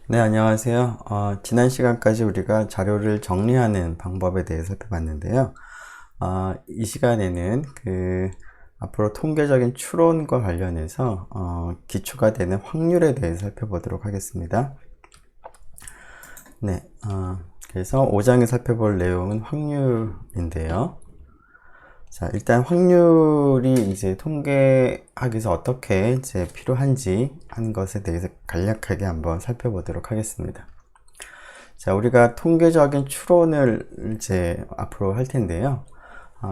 네, 안녕하세요. 지난 시간까지 우리가 자료를 정리하는 방법에 대해서 살펴봤는데요. 이 시간에는 앞으로 통계적인 추론과 관련해서 기초가 되는 확률에 대해서 살펴보도록 하겠습니다. 네, 그래서 5장에 살펴볼 내용은 확률인데요. 자, 일단 확률이 이제 통계학에서 어떻게 이제 필요한지 하는 것에 대해서 간략하게 한번 살펴보도록 하겠습니다. 자, 우리가 통계적인 추론을 이제 앞으로 할 텐데요.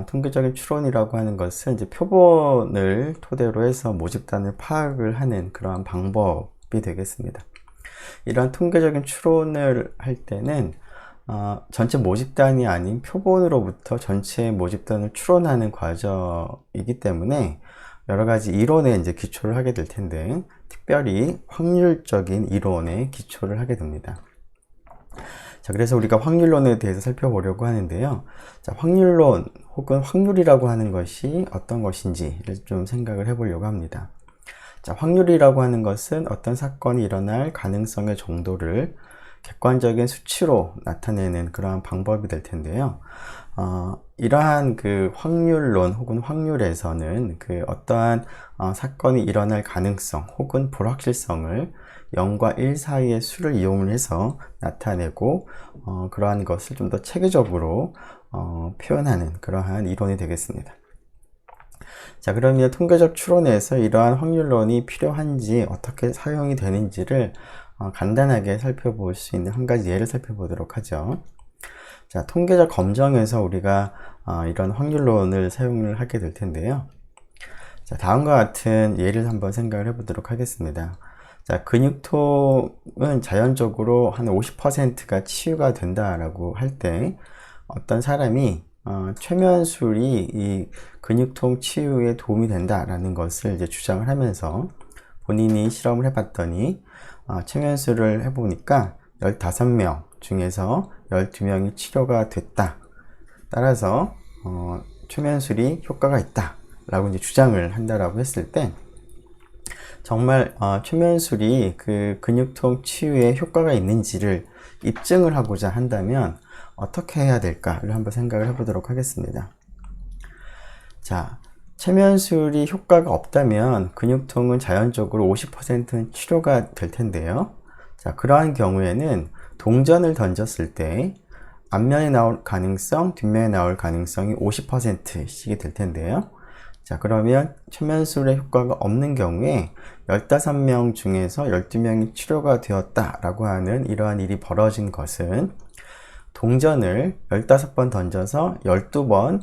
통계적인 추론이라고 하는 것은 이제 표본을 토대로 해서 모집단을 파악을 하는 그러한 방법이 되겠습니다. 이러한 통계적인 추론을 할 때는 전체 모집단이 아닌 표본으로부터 전체 모집단을 추론하는 과정이기 때문에 여러 가지 이론에 이제 기초를 하게 될 텐데, 특별히 확률적인 이론에 기초를 하게 됩니다. 자, 그래서 우리가 확률론에 대해서 살펴보려고 하는데요. 자, 확률론 혹은 확률이라고 하는 것이 어떤 것인지를 좀 생각을 해보려고 합니다. 자, 확률이라고 하는 것은 어떤 사건이 일어날 가능성의 정도를 객관적인 수치로 나타내는 그러한 방법이 될 텐데요. 이러한 확률론 혹은 확률에서는 어떠한 사건이 일어날 가능성 혹은 불확실성을 0과 1 사이의 수를 이용을 해서 나타내고 그러한 것을 좀 더 체계적으로 표현하는 그러한 이론이 되겠습니다. 자, 그러면 통계적 추론에서 이러한 확률론이 필요한지 어떻게 사용이 되는지를 간단하게 살펴볼 수 있는 한 가지 예를 살펴보도록 하죠. 자, 통계적 검정에서 우리가 이런 확률론을 사용을 하게 될 텐데요. 자, 다음과 같은 예를 한번 생각을 해보도록 하겠습니다. 자, 근육통은 자연적으로 한 50%가 치유가 된다라고 할 때 어떤 사람이 최면술이 이 근육통 치유에 도움이 된다라는 것을 이제 주장을 하면서 본인이 실험을 해봤더니 최면술을 해보니까 15명 중에서 12명이 치료가 됐다. 따라서 최면술이 효과가 있다 라고 이제 주장을 한다라고 했을 때, 정말 최면술이 근육통 치유에 효과가 있는지를 입증을 하고자 한다면 어떻게 해야 될까를 한번 생각을 해보도록 하겠습니다. 자, 최면술이 효과가 없다면 근육통은 자연적으로 50%는 치료가 될 텐데요. 자, 그러한 경우에는 동전을 던졌을 때 앞면에 나올 가능성, 뒷면에 나올 가능성이 50%씩이 될 텐데요. 자, 그러면 최면술의 효과가 없는 경우에 15명 중에서 12명이 치료가 되었다라고 하는 이러한 일이 벌어진 것은 동전을 15번 던져서 12번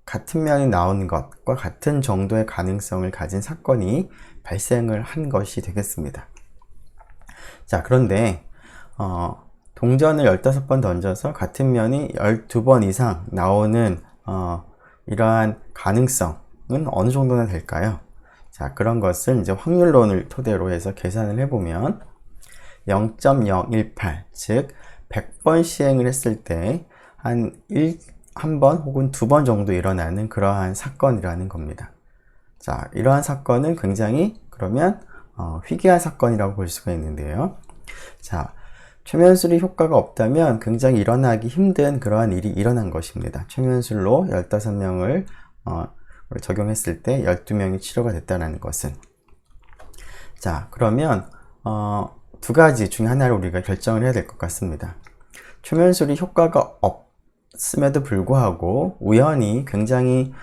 같은 면이 나온 것과 같은 정도의 가능성을 가진 사건이 발생을 한 것이 되겠습니다. 자, 그런데 동전을 15번 던져서 같은 면이 12번 이상 나오는 이러한 가능성은 어느 정도나 될까요? 자, 그런 것을 이제 확률론을 토대로 해서 계산을 해보면 0.018, 즉 100번 시행을 했을 때 한 번 혹은 2번 정도 일어나는 그러한 사건이라는 겁니다. 자, 이러한 사건은 굉장히 그러면 희귀한 사건이라고 볼 수가 있는데요. 자, 최면술이 효과가 없다면 굉장히 일어나기 힘든 그러한 일이 일어난 것입니다. 최면술로 15명을 적용했을 때 12명이 치료가 됐다는 것은. 자, 그러면 두 가지 중에 하나를 우리가 결정을 해야 될 것 같습니다. 최면술이 효과가 없음에도 불구하고 우연히 굉장히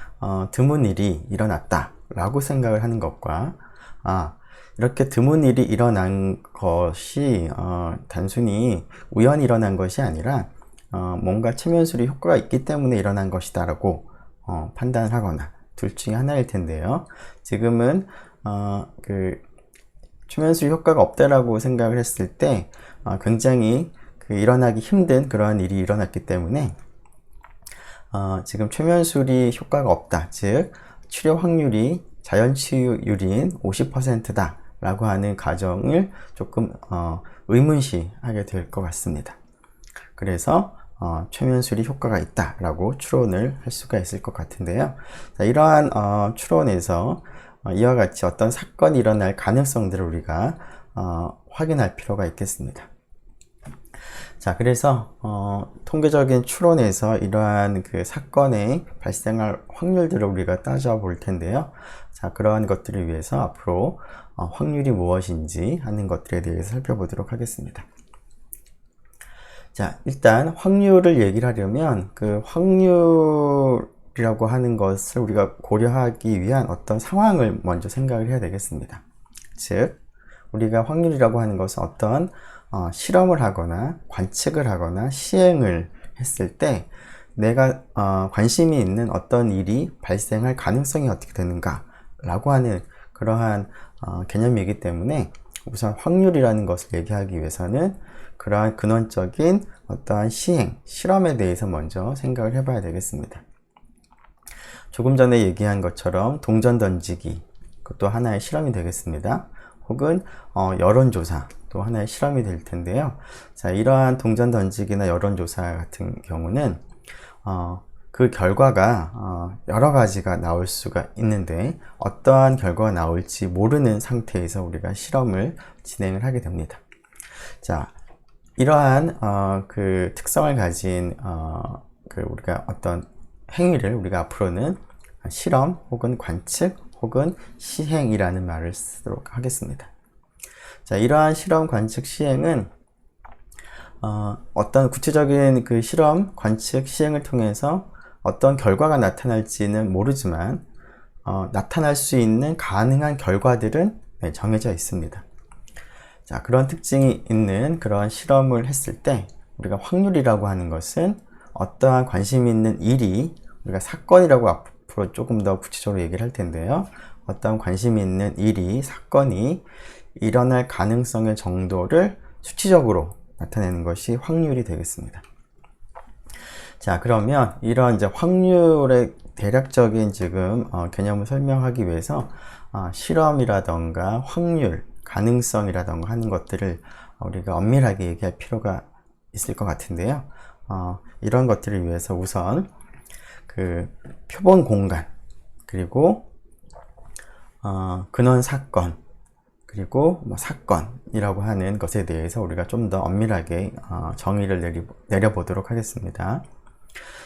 드문 일이 일어났다 라고 생각을 하는 것과, 이렇게 드문 일이 일어난 것이 단순히 우연히 일어난 것이 아니라 뭔가 최면술이 효과가 있기 때문에 일어난 것이다 라고 판단을 하거나, 둘 중에 하나일 텐데요. 지금은 최면술이 효과가 없다라고 생각을 했을 때 굉장히 일어나기 힘든 그러한 일이 일어났기 때문에 지금 최면술이 효과가 없다, 즉 치료 확률이 자연 치유율인 50%다 라고 하는 가정을 조금 의문시하게 될 것 같습니다. 그래서 최면술이 효과가 있다 라고 추론을 할 수가 있을 것 같은데요. 자, 이러한 추론에서 이와 같이 어떤 사건이 일어날 가능성들을 우리가 확인할 필요가 있겠습니다. 자, 그래서 통계적인 추론에서 이러한 그 사건의 발생할 확률들을 우리가 따져볼 텐데요. 자, 그러한 것들을 위해서 앞으로 확률이 무엇인지 하는 것들에 대해서 살펴보도록 하겠습니다. 자, 일단 확률을 얘기를 하려면 그 확률이라고 하는 것을 우리가 고려하기 위한 어떤 상황을 먼저 생각을 해야 되겠습니다. 즉, 우리가 확률이라고 하는 것은 어떤 실험을 하거나 관측을 하거나 시행을 했을 때 내가 관심이 있는 어떤 일이 발생할 가능성이 어떻게 되는가 라고 하는 그러한 개념이기 때문에 우선 확률이라는 것을 얘기하기 위해서는 그러한 근원적인 어떠한 시행, 실험에 대해서 먼저 생각을 해봐야 되겠습니다. 조금 전에 얘기한 것처럼 동전 던지기, 그것도 하나의 실험이 되겠습니다. 혹은 여론조사, 또 하나의 실험이 될 텐데요. 자, 이러한 동전 던지기나 여론조사 같은 경우는 그 결과가 여러 가지가 나올 수가 있는데 어떠한 결과가 나올지 모르는 상태에서 우리가 실험을 진행을 하게 됩니다. 자, 이러한 그 특성을 가진 우리가 어떤 행위를 우리가 앞으로는 실험 혹은 관측 혹은 시행이라는 말을 쓰도록 하겠습니다. 자, 이러한 실험, 관측, 시행은 어떤 구체적인 그 실험, 관측, 시행을 통해서 어떤 결과가 나타날지는 모르지만 나타날 수 있는 가능한 결과들은 정해져 있습니다. 자, 그런 특징이 있는 그런 실험을 했을 때 우리가 확률이라고 하는 것은 어떠한 관심 있는 일이 우리가 사건이라고 앞으로 조금 더 구체적으로 얘기를 할 텐데요. 어떤 관심 있는 일이, 사건이 일어날 가능성의 정도를 수치적으로 나타내는 것이 확률이 되겠습니다. 자, 그러면 이런 이제 확률의 대략적인 지금 개념을 설명하기 위해서 실험이라던가 확률, 가능성이라던가 하는 것들을 우리가 엄밀하게 얘기할 필요가 있을 것 같은데요. 이런 것들을 위해서 우선 그 표본 공간, 그리고 근원 사건, 그리고 사건이라고 하는 것에 대해서 우리가 좀 더 엄밀하게 정의를 내려보도록 하겠습니다.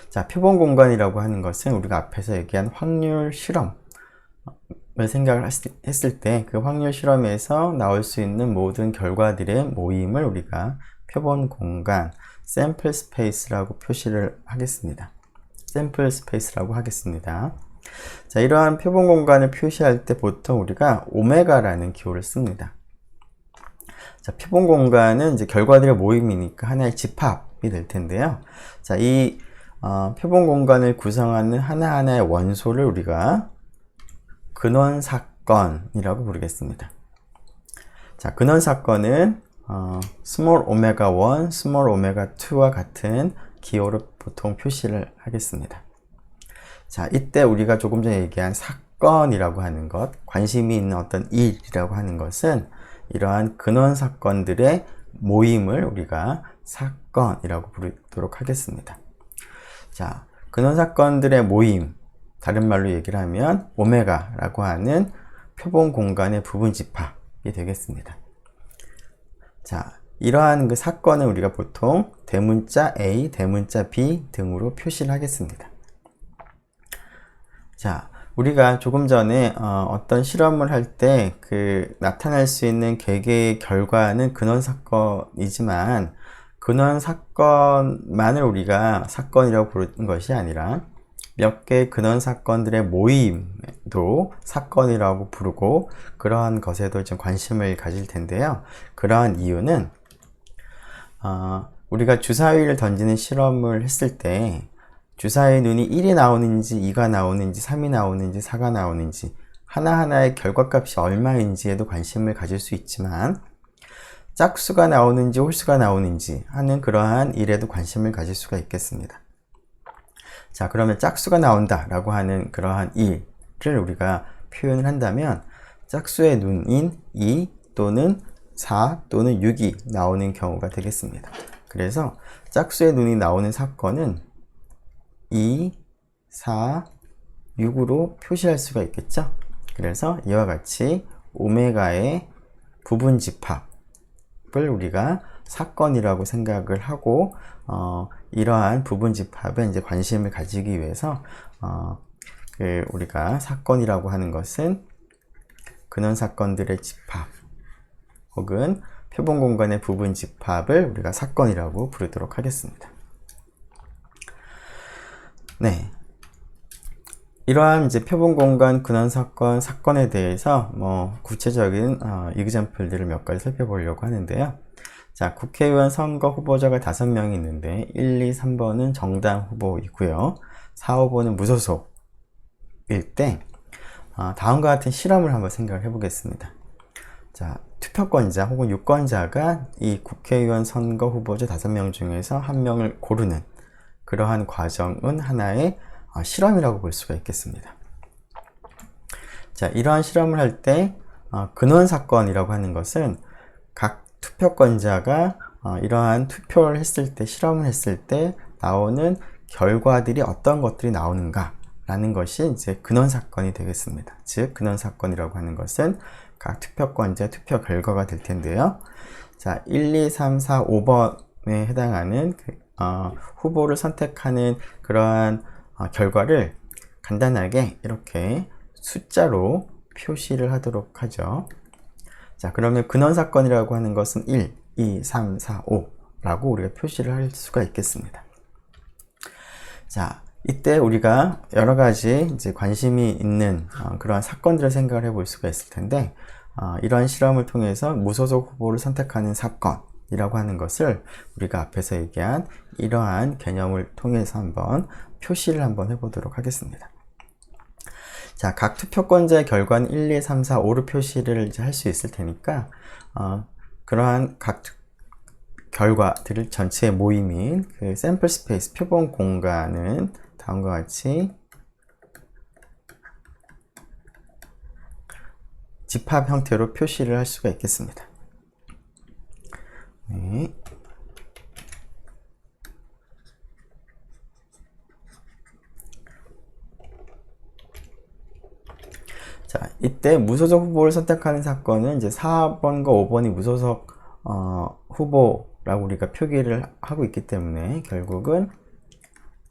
자, 표본 공간이라고 하는 것은 우리가 앞에서 얘기한 확률 실험을 생각을 했을 때 그 확률 실험에서 나올 수 있는 모든 결과들의 모임을 우리가 표본 공간, 샘플 스페이스라고 표시를 하겠습니다. 샘플 스페이스라고 하겠습니다. 자, 이러한 표본 공간을 표시할 때 보통 우리가 오메가라는 기호를 씁니다. 자, 표본 공간은 이제 결과들의 모임이니까 하나의 집합이 될 텐데요. 자, 이 표본 공간을 구성하는 하나하나의 원소를 우리가 근원 사건이라고 부르겠습니다. 자, 근원 사건은 스몰 오메가 1, 스몰 오메가 2와 같은 기호로 보통 표시를 하겠습니다. 자, 이때 우리가 조금 전에 얘기한 사건이라고 하는 것, 관심이 있는 어떤 일이라고 하는 것은 이러한 근원 사건들의 모임을 우리가 사건이라고 부르도록 하겠습니다. 자, 근원 사건들의 모임, 다른 말로 얘기를 하면 오메가라고 하는 표본 공간의 부분 집합이 되겠습니다. 자, 이러한 그 사건을 우리가 보통 대문자 A, 대문자 B 등으로 표시를 하겠습니다. 자, 우리가 조금 전에 어떤 실험을 할 때 그 나타날 수 있는 개개의 결과는 근원 사건이지만 근원 사건만을 우리가 사건이라고 부르는 것이 아니라 몇 개의 근원 사건들의 모임도 사건이라고 부르고 그러한 것에도 좀 관심을 가질 텐데요. 그러한 이유는 우리가 주사위를 던지는 실험을 했을 때 주사위의 눈이 1이 나오는지 2가 나오는지 3이 나오는지 4가 나오는지 하나하나의 결과값이 얼마인지에도 관심을 가질 수 있지만 짝수가 나오는지 홀수가 나오는지 하는 그러한 일에도 관심을 가질 수가 있겠습니다. 자, 그러면 짝수가 나온다 라고 하는 그러한 일을 우리가 표현을 한다면 짝수의 눈인 2 또는 4 또는 6이 나오는 경우가 되겠습니다. 그래서 짝수의 눈이 나오는 사건은 2, 4, 6으로 표시할 수가 있겠죠. 그래서 이와 같이 오메가의 부분 집합을 우리가 사건이라고 생각을 하고 이러한 부분 집합에 이제 관심을 가지기 위해서 우리가 사건이라고 하는 것은 근원 사건들의 집합 혹은 표본 공간의 부분 집합을 우리가 사건이라고 부르도록 하겠습니다. 네. 이러한 이제 표본 공간 근원 사건, 사건에 대해서 구체적인 이그젬플들을 몇 가지 살펴보려고 하는데요. 자, 국회의원 선거 후보자가 5명이 있는데 1, 2, 3번은 정당 후보이고요. 4, 5번은 무소속일 때 다음과 같은 실험을 한번 생각을 해보겠습니다. 자, 투표권자 혹은 유권자가 이 국회의원 선거 후보자 5명 중에서 한 명을 고르는 그러한 과정은 하나의 실험이라고 볼 수가 있겠습니다. 자, 이러한 실험을 할 때 근원 사건이라고 하는 것은 각 투표권자가 이러한 투표를 했을 때, 실험을 했을 때 나오는 결과들이 어떤 것들이 나오는가 라는 것이 이제 근원 사건이 되겠습니다. 즉, 근원 사건이라고 하는 것은 각 투표권자의 투표 결과가 될 텐데요. 자, 1, 2, 3, 4, 5번에 해당하는 후보를 선택하는 그러한 결과를 간단하게 이렇게 숫자로 표시를 하도록 하죠. 자, 그러면 근원 사건이라고 하는 것은 1, 2, 3, 4, 5라고 우리가 표시를 할 수가 있겠습니다. 자, 이때 우리가 여러 가지 이제 관심이 있는 그러한 사건들을 생각을 해볼 수가 있을 텐데, 이러한 실험을 통해서 무소속 후보를 선택하는 사건이라고 하는 것을 우리가 앞에서 얘기한 이러한 개념을 통해서 한번 표시를 한번 해보도록 하겠습니다. 자, 각 투표권자의 결과는 1, 2, 3, 4, 5로 표시를 이제 할 수 있을 테니까, 그러한 각 결과들을 전체의 모임인 그 샘플 스페이스 표본 공간은 다음과 같이 집합 형태로 표시를 할 수가 있겠습니다. 네. 자, 이때 무소속 후보를 선택하는 사건은 이제 4번과 5번이 무소속 후보라고 우리가 표기를 하고 있기 때문에 결국은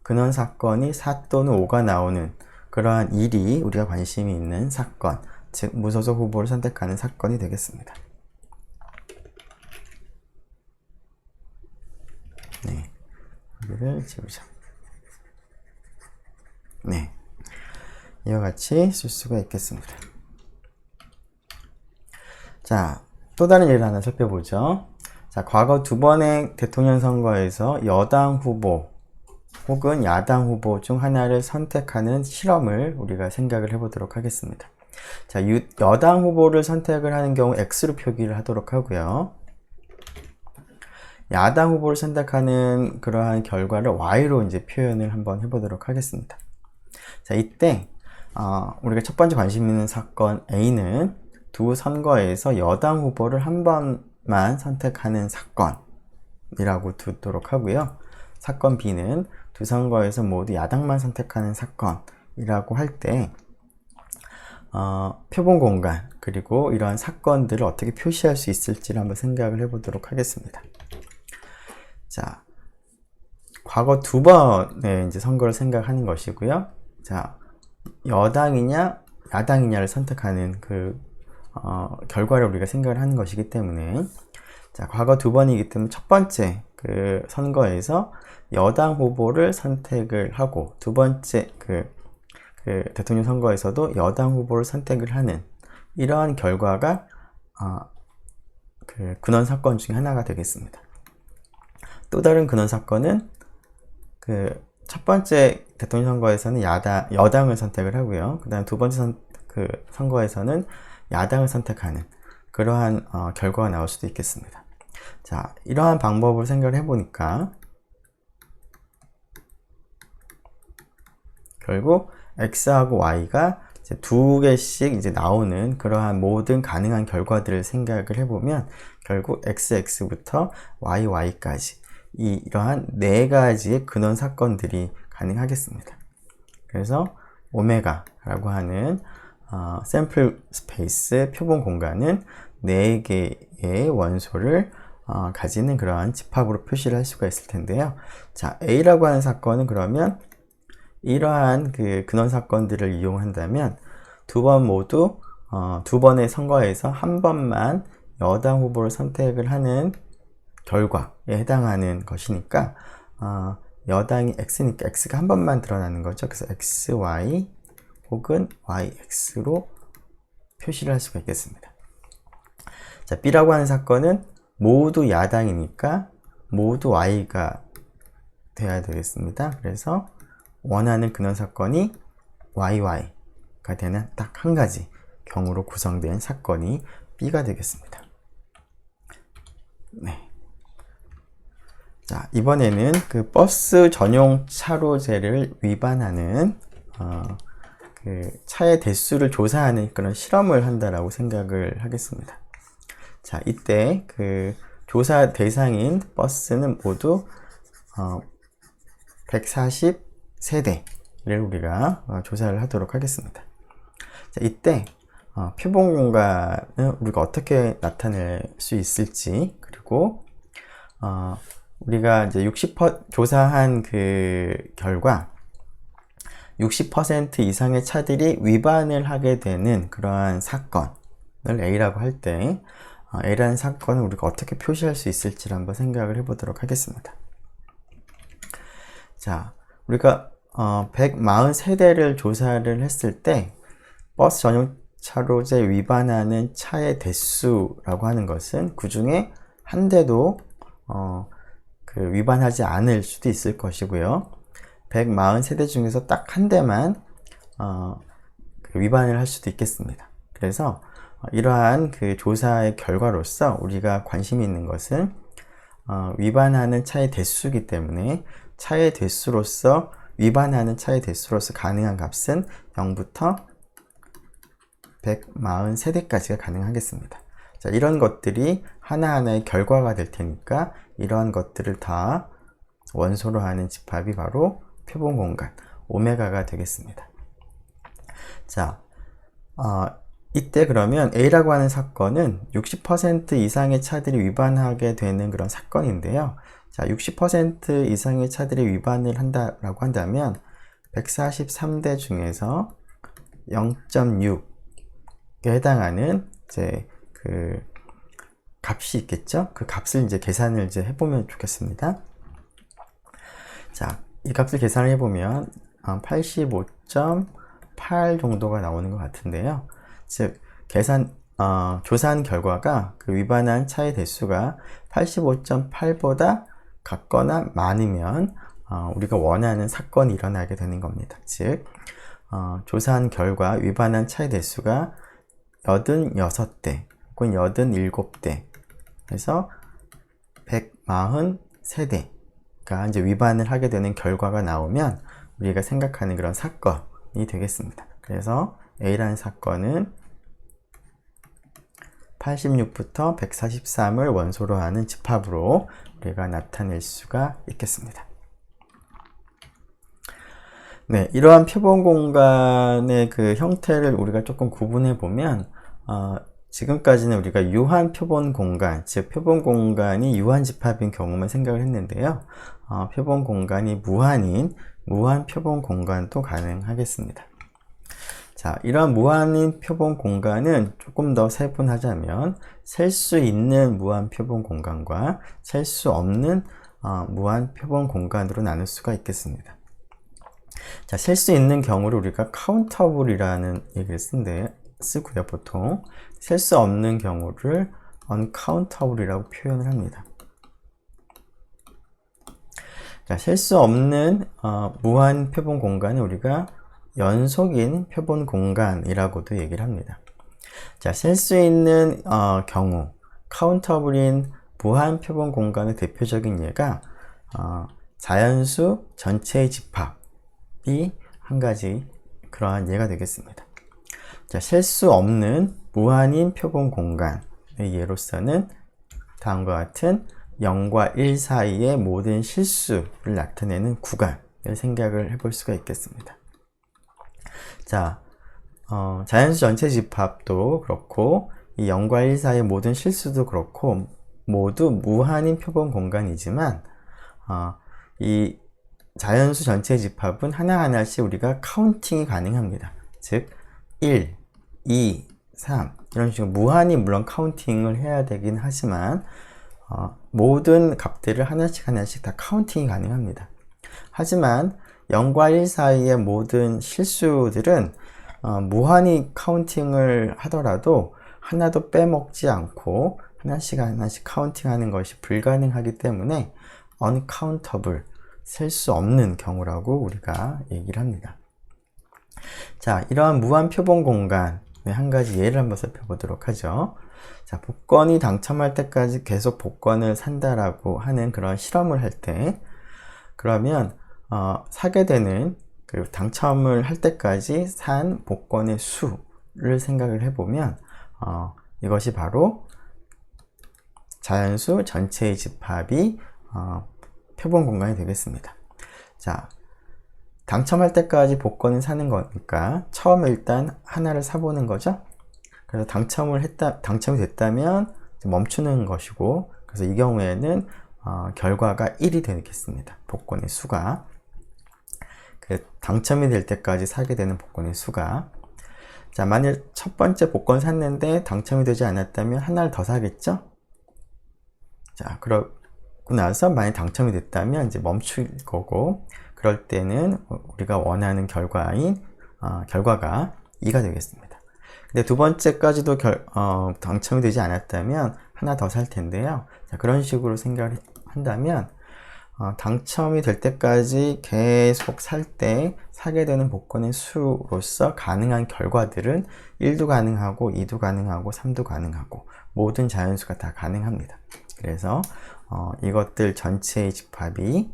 근원 사건이 4 또는 5가 나오는 그러한 일이 우리가 관심이 있는 사건, 즉 무소속 후보를 선택하는 사건이 되겠습니다. 네, 여기를 지우자. 네, 이와 같이 쓸 수가 있겠습니다. 자, 또 다른 예를 하나 살펴보죠. 자, 과거 2번의 대통령 선거에서 여당 후보 혹은 야당 후보 중 하나를 선택하는 실험을 우리가 생각을 해보도록 하겠습니다. 자, 여당 후보를 선택을 하는 경우 X로 표기를 하도록 하고요. 야당 후보를 선택하는 그러한 결과를 Y로 이제 표현을 한번 해보도록 하겠습니다. 자, 이때 우리가 첫 번째 관심 있는 사건 A는 두 선거에서 여당 후보를 한 번만 선택하는 사건이라고 두도록 하고요. 사건 B는 두 선거에서 모두 야당만 선택하는 사건이라고 할 때 표본 공간 그리고 이러한 사건들을 어떻게 표시할 수 있을지를 한번 생각을 해보도록 하겠습니다. 자, 과거 2번의 이제 선거를 생각하는 것이고요. 자, 여당이냐 야당이냐를 선택하는 그 결과를 우리가 생각을 하는 것이기 때문에, 자, 과거 2번이기 때문에 첫 번째 그 선거에서 여당 후보를 선택을 하고 두 번째 그 대통령 선거에서도 여당 후보를 선택을 하는 이러한 결과가 그 근원 사건 중에 하나가 되겠습니다. 또 다른 근원 사건은 그 첫 번째 대통령 선거에서는 여당을 선택을 하고요. 그 다음 두 번째 선거에서는 야당을 선택하는 그러한 결과가 나올 수도 있겠습니다. 자, 이러한 방법을 생각을 해보니까 결국 X하고 Y가 이제 두 개씩 이제 나오는 그러한 모든 가능한 결과들을 생각을 해보면 결국 XX부터 YY까지 이러한 네 가지의 근원 사건들이 가능하겠습니다. 그래서 오메가라고 하는 샘플 스페이스 표본 공간은 4개의 원소를 가지는 그러한 집합으로 표시를 할 수가 있을 텐데요. 자, A라고 하는 사건은 그러면 이러한 그 근원 사건들을 이용한다면 두 번 모두 두 번의 선거에서 한 번만 여당 후보를 선택을 하는 결과에 해당하는 것이니까 여당이 X니까 X가 한 번만 드러나는 거죠. 그래서 XY 혹은 YX로 표시를 할 수가 있겠습니다. 자, B라고 하는 사건은 모두 야당이니까 모두 Y가 돼야 되겠습니다. 그래서 원하는 근원 사건이 YY가 되는 딱 한 가지 경우로 구성된 사건이 B가 되겠습니다. 네. 자, 이번에는 그 버스 전용 차로제를 위반하는 그 차의 대수를 조사하는 그런 실험을 한다라고 생각을 하겠습니다. 자, 이때 그 조사 대상인 버스는 모두 140세대를 우리가 조사를 하도록 하겠습니다. 자, 이때 표본 공간을 우리가 어떻게 나타낼 수 있을지, 그리고 우리가 이제 조사한 그 결과 60% 이상의 차들이 위반을 하게 되는 그러한 사건을 A라고 할 때 A라는 사건을 우리가 어떻게 표시할 수 있을지를 한번 생각을 해보도록 하겠습니다. 자, 우리가 143대를 조사를 했을 때 버스 전용 차로제 위반하는 차의 대수라고 하는 것은 그 중에 한 대도 그 위반하지 않을 수도 있을 것이고요. 143대 중에서 딱 한 대만 그 위반을 할 수도 있겠습니다. 그래서 이러한 그 조사의 결과로서 우리가 관심이 있는 것은 위반하는 차의 대수이기 때문에 차의 대수로서 위반하는 차의 대수로서 가능한 값은 0부터 143대까지가 가능하겠습니다. 자, 이런 것들이 하나하나의 결과가 될 테니까 이러한 것들을 다 원소로 하는 집합이 바로 표본 공간 오메가가 되겠습니다. 자, 이때 그러면 A라고 하는 사건은 60% 이상의 차들이 위반하게 되는 그런 사건인데요. 자, 60% 이상의 차들이 위반을 한다라고 한다면 143대 중에서 0.6에 해당하는 이제 그 값이 있겠죠? 그 값을 이제 계산을 이제 해보면 좋겠습니다. 자, 이 값을 계산을 해보면 85.8 정도가 나오는 것 같은데요. 즉, 조사한 결과가 그 위반한 차의 대수가 85.8보다 같거나 많으면 우리가 원하는 사건이 일어나게 되는 겁니다. 즉, 조사한 결과 위반한 차의 대수가 86대 혹은 87대 그래서 143대가 이제 위반을 하게 되는 결과가 나오면 우리가 생각하는 그런 사건이 되겠습니다. 그래서 A라는 사건은 86부터 143을 원소로 하는 집합으로 우리가 나타낼 수가 있겠습니다. 네, 이러한 표본 공간의 그 형태를 우리가 조금 구분해 보면 지금까지는 우리가 유한 표본 공간, 즉 표본 공간이 유한 집합인 경우만 생각을 했는데요. 표본 공간이 무한인 무한 표본 공간도 가능하겠습니다. 자, 이러한 무한인 표본 공간은 조금 더 세분하자면 셀 수 있는 무한 표본 공간과 셀 수 없는 무한 표본 공간으로 나눌 수가 있겠습니다. 자, 셀 수 있는 경우를 우리가 카운터블이라는 얘기를 쓰고요. 보통 셀 수 없는 경우를 uncountable이라고 표현을 합니다. 자, 셀 수 없는 무한 표본 공간을 우리가 연속인 표본 공간이라고도 얘기를 합니다. 자, 셀 수 있는 경우 카운터블인 무한 표본 공간의 대표적인 예가 자연수 전체의 집합이 한 가지 그러한 예가 되겠습니다. 자, 셀 수 없는 무한인 표본 공간의 예로서는 다음과 같은 0과 1 사이의 모든 실수를 나타내는 구간을 생각을 해볼 수가 있겠습니다. 자, 자연수 전체 집합도 그렇고 이 0과 1 사이의 모든 실수도 그렇고 모두 무한인 표본 공간이지만 이 자연수 전체 집합은 하나하나씩 우리가 카운팅이 가능합니다. 즉 1, 2, 3 이런 식으로 무한히 물론 카운팅을 해야 되긴 하지만 모든 값들을 하나씩 다 카운팅이 가능합니다. 하지만 0과 1 사이의 모든 실수들은 무한히 카운팅을 하더라도 하나도 빼먹지 않고 하나씩 카운팅하는 것이 불가능하기 때문에 uncountable, 셀 수 없는 경우라고 우리가 얘기를 합니다. 자, 이러한 무한 표본 공간의 한 가지 예를 한번 살펴보도록 하죠. 자, 복권이 당첨할 때까지 계속 복권을 산다라고 하는 그런 실험을 할 때, 그러면 사게 되는 그 당첨을 할 때까지 산 복권의 수를 생각을 해보면 이것이 바로 자연수 전체의 집합이 표본 공간이 되겠습니다. 자, 당첨할 때까지 복권을 사는 거니까 처음에 일단 하나를 사보는 거죠. 그래서 당첨이 됐다면 멈추는 것이고, 그래서 이 경우에는 결과가 1이 되겠습니다. 복권의 수가. 당첨이 될 때까지 사게 되는 복권의 수가. 자, 만일 첫 번째 복권 샀는데 당첨이 되지 않았다면 하나를 더 사겠죠? 자, 그러고 나서 만약 당첨이 됐다면 이제 멈출 거고, 그럴 때는 우리가 원하는 결과가 2가 되겠습니다. 근데 두 번째까지도 당첨이 되지 않았다면 하나 더 살 텐데요. 자, 그런 식으로 생각을 한다면 당첨이 될 때까지 계속 살 때 사게 되는 복권의 수로서 가능한 결과들은 1도 가능하고 2도 가능하고 3도 가능하고 모든 자연수가 다 가능합니다. 그래서 이것들 전체의 집합이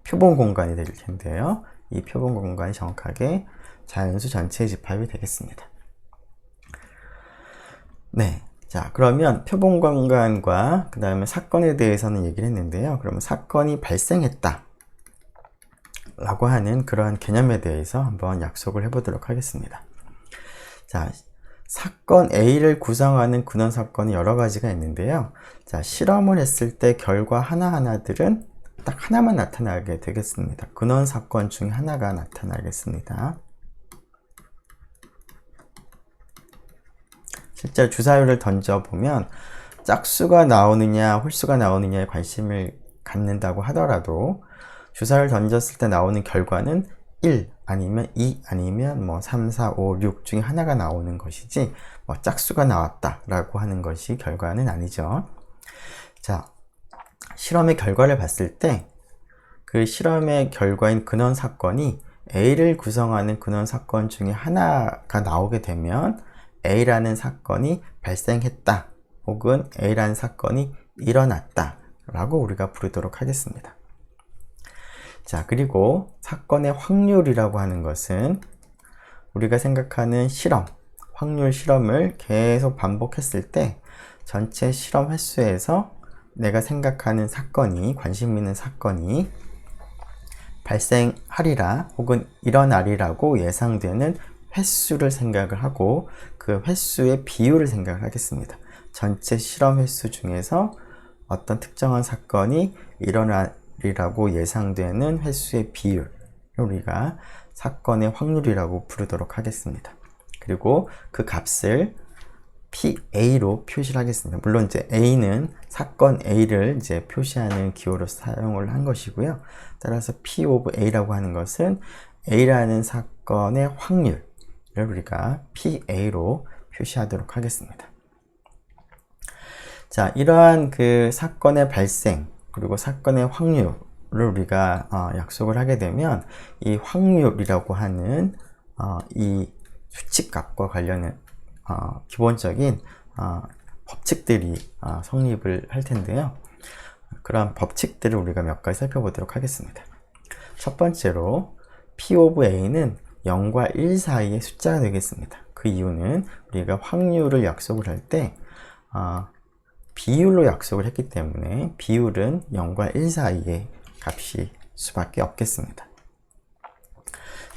표본 공간이 될 텐데요. 이 표본 공간이 정확하게 자연수 전체의 집합이 되겠습니다. 네. 자, 그러면 표본 공간과 그 다음에 사건에 대해서는 얘기를 했는데요. 그러면 사건이 발생했다 라고 하는 그러한 개념에 대해서 한번 약속을 해보도록 하겠습니다. 자, 사건 A를 구성하는 근원 사건이 여러 가지가 있는데요. 자, 실험을 했을 때 결과 하나하나들은 딱 하나만 나타나게 되겠습니다. 근원 사건 중에 하나가 나타나겠습니다. 실제 주사위를 던져보면 짝수가 나오느냐 홀수가 나오느냐에 관심을 갖는다고 하더라도 주사위를 던졌을 때 나오는 결과는 1 아니면 2 아니면 3, 4, 5, 6 중에 하나가 나오는 것이지 짝수가 나왔다 라고 하는 것이 결과는 아니죠. 자, 실험의 결과를 봤을 때 그 실험의 결과인 근원 사건이 A를 구성하는 근원 사건 중에 하나가 나오게 되면 A라는 사건이 발생했다 혹은 A라는 사건이 일어났다 라고 우리가 부르도록 하겠습니다. 자, 그리고 사건의 확률이라고 하는 것은 우리가 생각하는 확률 실험을 계속 반복했을 때 전체 실험 횟수에서 내가 생각하는 사건이, 관심 있는 사건이 발생하리라 혹은 일어나리라고 예상되는 횟수를 생각을 하고 그 횟수의 비율을 생각을 하겠습니다. 전체 실험 횟수 중에서 어떤 특정한 사건이 일어나리라고 예상되는 횟수의 비율을 우리가 사건의 확률이라고 부르도록 하겠습니다. 그리고 그 값을 PA로 표시를 하겠습니다. 물론 이제 A는 사건 A를 이제 표시하는 기호로 사용을 한 것이고요. 따라서 P of A라고 하는 것은 A라는 사건의 확률을 우리가 PA로 표시하도록 하겠습니다. 자, 이러한 그 사건의 발생 그리고 사건의 확률을 우리가 약속을 하게 되면 이 확률이라고 하는 이 수칙값과 관련된 기본적인 법칙들이 성립을 할 텐데요. 그런 법칙들을 우리가 몇 가지 살펴보도록 하겠습니다. 첫 번째로 P of A는 0과 1 사이의 숫자가 되겠습니다. 그 이유는 우리가 확률을 약속을 할 때 비율로 약속을 했기 때문에 비율은 0과 1 사이의 값일 수밖에 없겠습니다.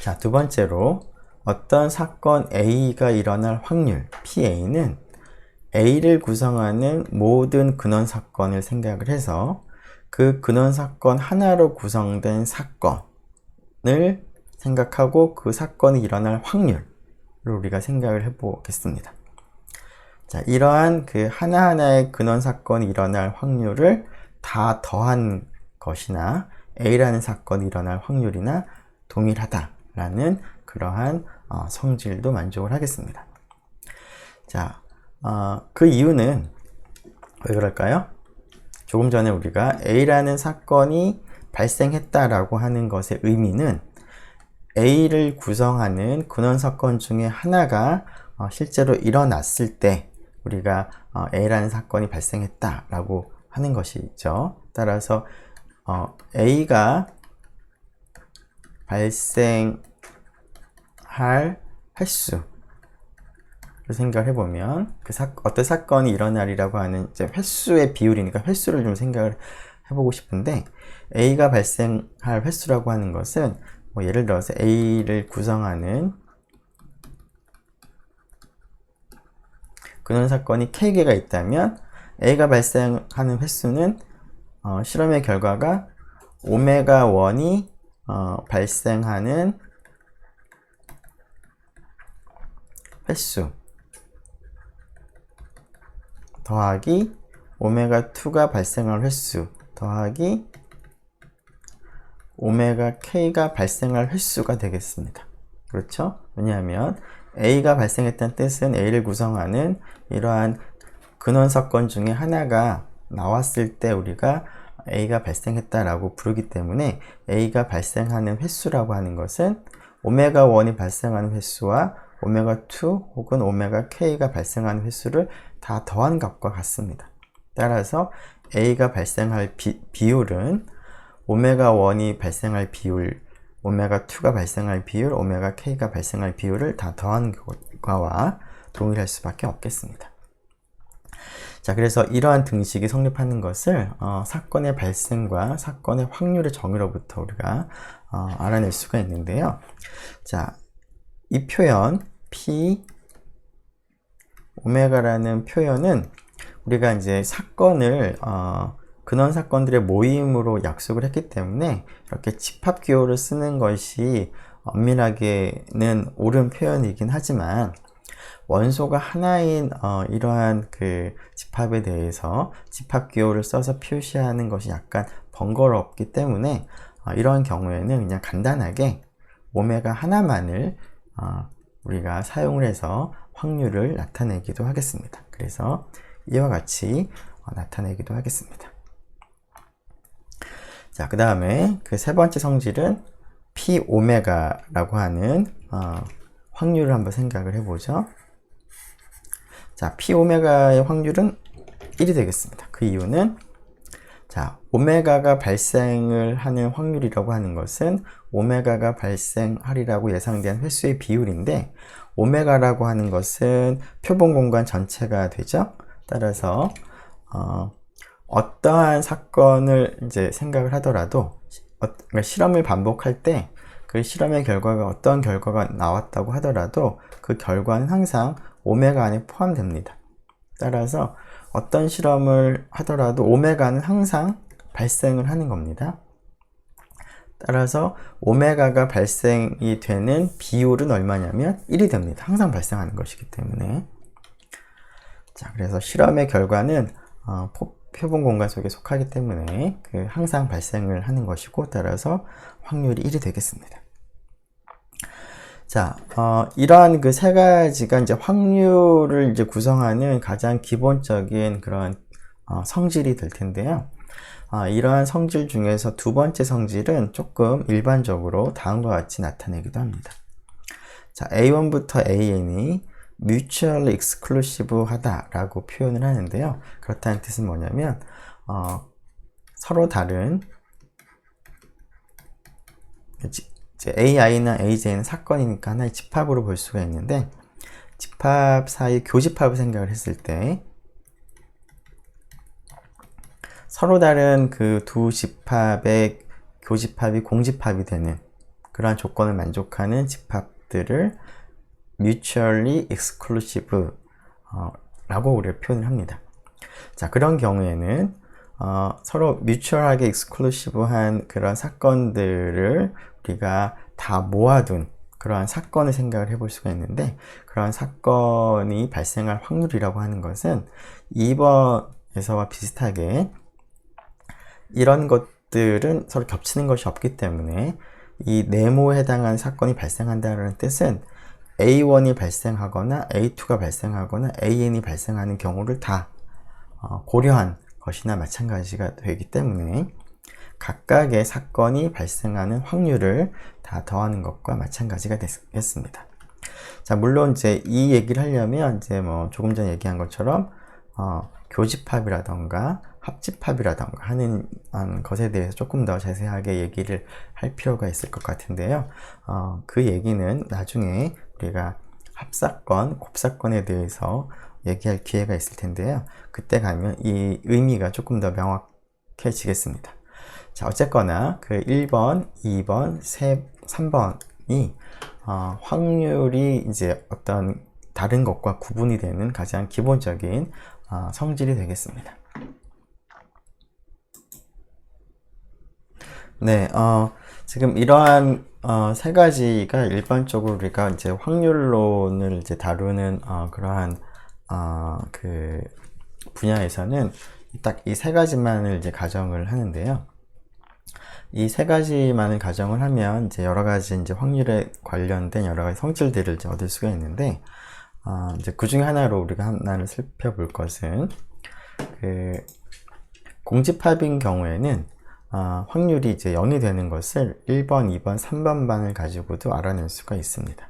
자, 두 번째로 어떤 사건 A가 일어날 확률 PA는 A를 구성하는 모든 근원 사건을 생각을 해서 그 근원 사건 하나로 구성된 사건을 생각하고 그 사건이 일어날 확률을 우리가 생각을 해보겠습니다. 자, 이러한 그 하나하나의 근원 사건이 일어날 확률을 다 더한 것이나 A라는 사건이 일어날 확률이나 동일하다라는 그러한 성질도 만족을 하겠습니다. 자, 그 이유는 왜 그럴까요? 조금 전에 우리가 A라는 사건이 발생했다라고 하는 것의 의미는 A를 구성하는 근원 사건 중에 하나가 실제로 일어났을 때 우리가 A라는 사건이 발생했다라고 하는 것이죠. 따라서 A가 발생할 횟수를 생각을 해보면 어떤 사건이 일어나리라고 하는 이제 횟수의 비율이니까 횟수를 좀 생각을 해보고 싶은데 A가 발생할 횟수라고 하는 것은 뭐 예를 들어서 A를 구성하는 근원 사건이 K개가 있다면 A가 발생하는 횟수는 실험의 결과가 오메가1이 발생하는 횟수 더하기 오메가2가 발생할 횟수 더하기 오메가 K가 발생할 횟수가 되겠습니다. 그렇죠? 왜냐하면 A가 발생했다는 뜻은 A를 구성하는 이러한 근원 사건 중에 하나가 나왔을 때 우리가 A가 발생했다라고 부르기 때문에 A가 발생하는 횟수라고 하는 것은 오메가1이 발생하는 횟수와 오메가2 혹은 오메가 K가 발생하는 횟수를 다 더한 값과 같습니다. 따라서 A가 발생할 비율은 오메가1이 발생할 비율, 오메가2가 발생할 비율, 오메가 K가 발생할 비율을 다 더한 것과 동일할 수밖에 없겠습니다. 자, 그래서 이러한 등식이 성립하는 것을 사건의 발생과 사건의 확률의 정의로부터 우리가 알아낼 수가 있는데요. 자, 이 표현 P 오메가라는 표현은 우리가 이제 사건을 근원 사건들의 모임으로 약속을 했기 때문에 이렇게 집합 기호를 쓰는 것이 엄밀하게는 옳은 표현이긴 하지만 원소가 하나인 이러한 그 집합에 대해서 집합 기호를 써서 표시하는 것이 약간 번거롭기 때문에 이런 경우에는 그냥 간단하게 오메가 하나만을 우리가 사용을 해서 확률을 나타내기도 하겠습니다. 그래서 이와 같이 나타내기도 하겠습니다. 자, 그 다음에 그 세 번째 성질은 P 오메가라고 하는 확률을 한번 생각을 해보죠. 자, P 오메가의 확률은 1이 되겠습니다. 그 이유는 자, 오메가가 발생을 하는 확률이라고 하는 것은 오메가가 발생하리라고 예상된 횟수의 비율인데 오메가라고 하는 것은 표본 공간 전체가 되죠. 따라서 어떠한 사건을 이제 생각을 하더라도 그러니까 실험을 반복할 때 그 실험의 결과가 어떤 결과가 나왔다고 하더라도 그 결과는 항상 오메가 안에 포함됩니다. 따라서 어떤 실험을 하더라도 오메가는 항상 발생을 하는 겁니다. 따라서 오메가가 발생이 되는 비율은 얼마냐면 1이 됩니다. 항상 발생하는 것이기 때문에. 자, 그래서 실험의 결과는 표본 공간 속에 속하기 때문에 항상 발생을 하는 것이고 따라서 확률이 1이 되겠습니다. 자, 이러한 그 세 가지가 이제 확률을 이제 구성하는 가장 기본적인 그런 성질이 될 텐데요. 이러한 성질 중에서 두 번째 성질은 조금 일반적으로 다음과 같이 나타내기도 합니다. 자, A1부터 AN이 mutually exclusive 하다라고 표현을 하는데요. 그렇다는 뜻은 뭐냐면 서로 다른 AI나 AJ는 사건이니까 하나의 집합으로 볼 수가 있는데 집합 사이 교집합을 생각을 했을 때 서로 다른 그 두 집합의 교집합이 공집합이 되는 그러한 조건을 만족하는 집합들을 mutually exclusive 라고 우리가 표현을 합니다. 자, 그런 경우에는 서로 뮤추얼하게 익스클루시브한 그런 사건들을 우리가 다 모아둔 그러한 사건을 생각을 해볼 수가 있는데, 그러한 사건이 발생할 확률이라고 하는 것은 2번에서와 비슷하게 이런 것들은 서로 겹치는 것이 없기 때문에 이 네모에 해당하는 사건이 발생한다는 뜻은 A1이 발생하거나 A2가 발생하거나 AN이 발생하는 경우를 다 고려한 것이나 마찬가지가 되기 때문에 각각의 사건이 발생하는 확률을 다 더하는 것과 마찬가지가 되겠습니다. 자, 물론 이제 이 얘기를 하려면 이제 뭐 조금 전에 얘기한 것처럼 교집합이라던가 합집합이라던가 하는 것에 대해서 조금 더 자세하게 얘기를 할 필요가 있을 것 같은데요. 그 얘기는 나중에 우리가 합사건, 곱사건에 대해서 얘기할 기회가 있을 텐데요. 그때 가면 이 의미가 조금 더 명확해지겠습니다. 자, 어쨌거나 그 1번, 2번, 3번이 확률이 이제 어떤 다른 것과 구분이 되는 가장 기본적인 성질이 되겠습니다. 네, 지금 이러한 세 가지가 일반적으로 우리가 이제 확률론을 이제 다루는 그러한 그 분야에서는 딱 이 세 가지만을 이제 가정을 하는데요. 이 세 가지만을 가정을 하면 이제 여러 가지 이제 확률에 관련된 여러 가지 성질들을 이제 얻을 수가 있는데, 이제 그 중에 하나로 우리가 하나를 살펴볼 것은 그 공집합인 경우에는 확률이 이제 0이 되는 것을 1번, 2번, 3번만을 가지고도 알아낼 수가 있습니다.